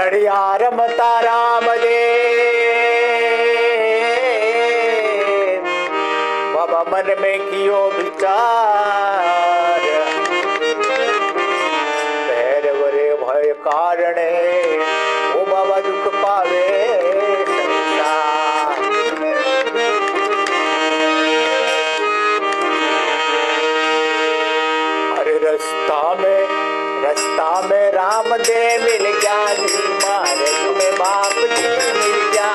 घड़िया रमता राम दे बाबा मन में कियो विचार भैरव रे भय कारणे ओ बाबा दुख पावे संसार। अरे रास्ता में राम दे मिल गया जी मार्ग में बाप जी मिल गया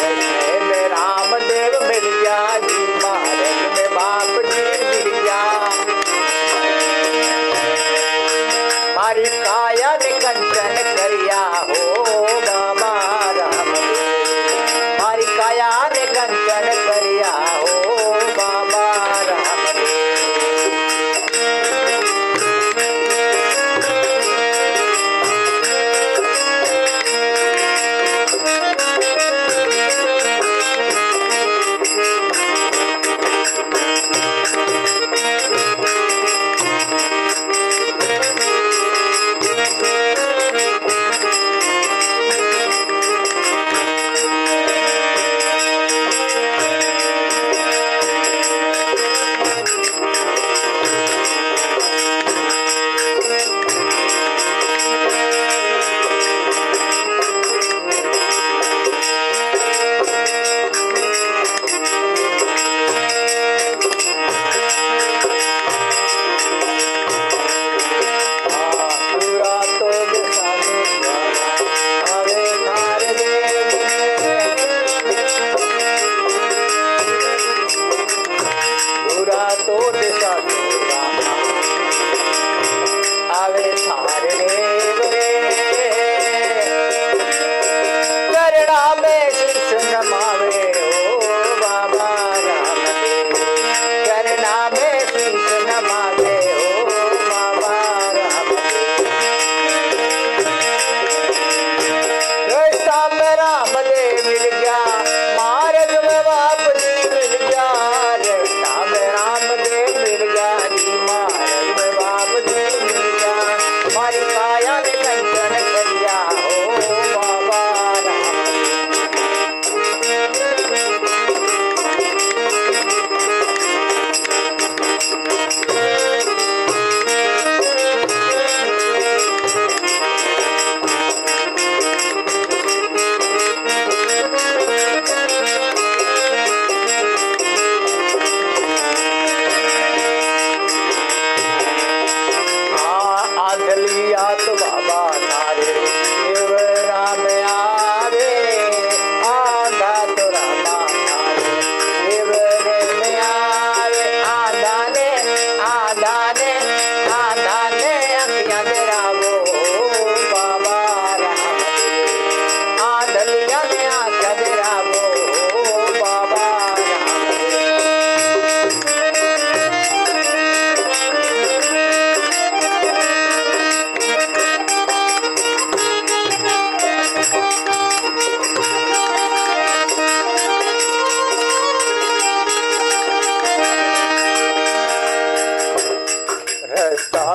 रास्ते में राम देव मिल गया जी मार्ग में बाप जी मिल गया। मारी काया ने कंचन करिया हो बाबा राम देव मारी काया ने कंचन करिया हो बाबा राम देव।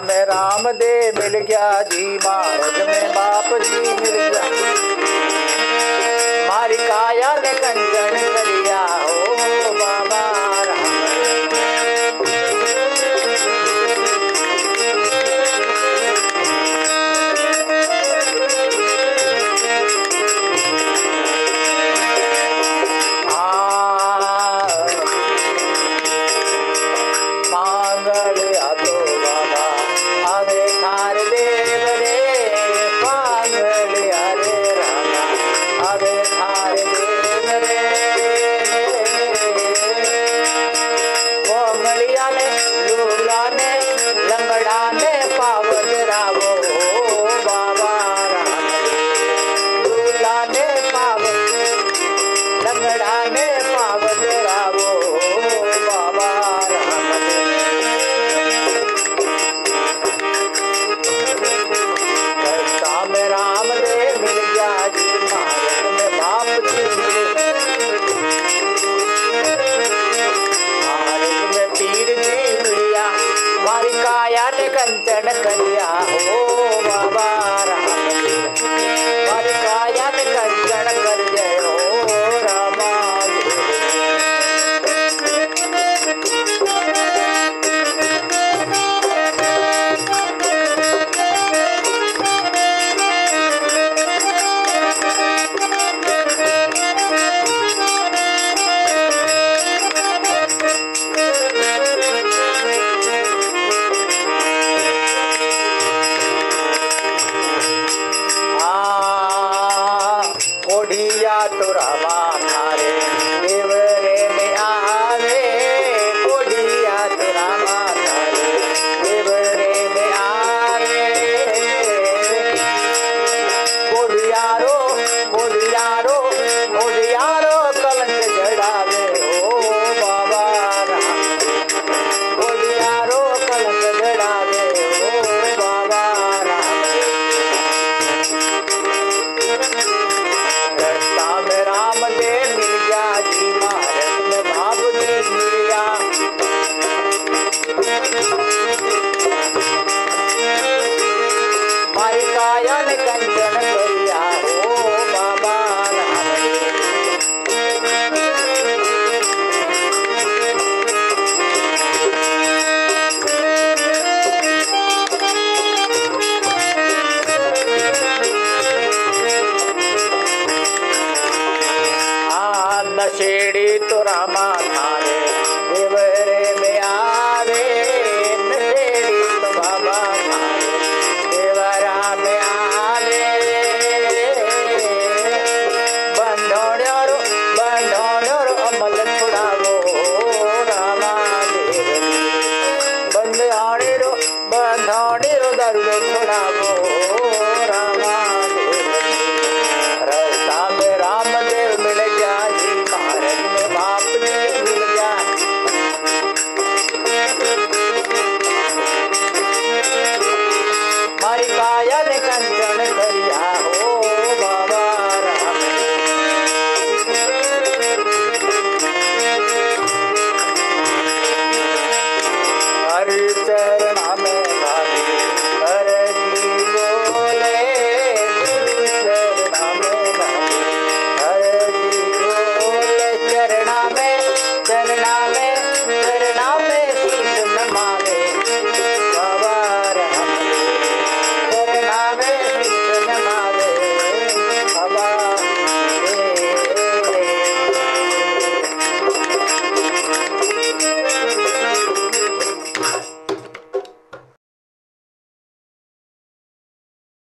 में राम दे मिल गया जी मार्ग में बाप जी मिल गया मारी काया ने कंचन करिया हो बाबा राम। कंचन करिया हो बाबा राम। बंधोड़ी रो दर्द छुड़ावो रामादेव रास्ता में रामदेव मिल गया जी मार्ग में बाप जी मिल गया मारी काया ने कंचन करिया हो बाबा राम हरि चरण में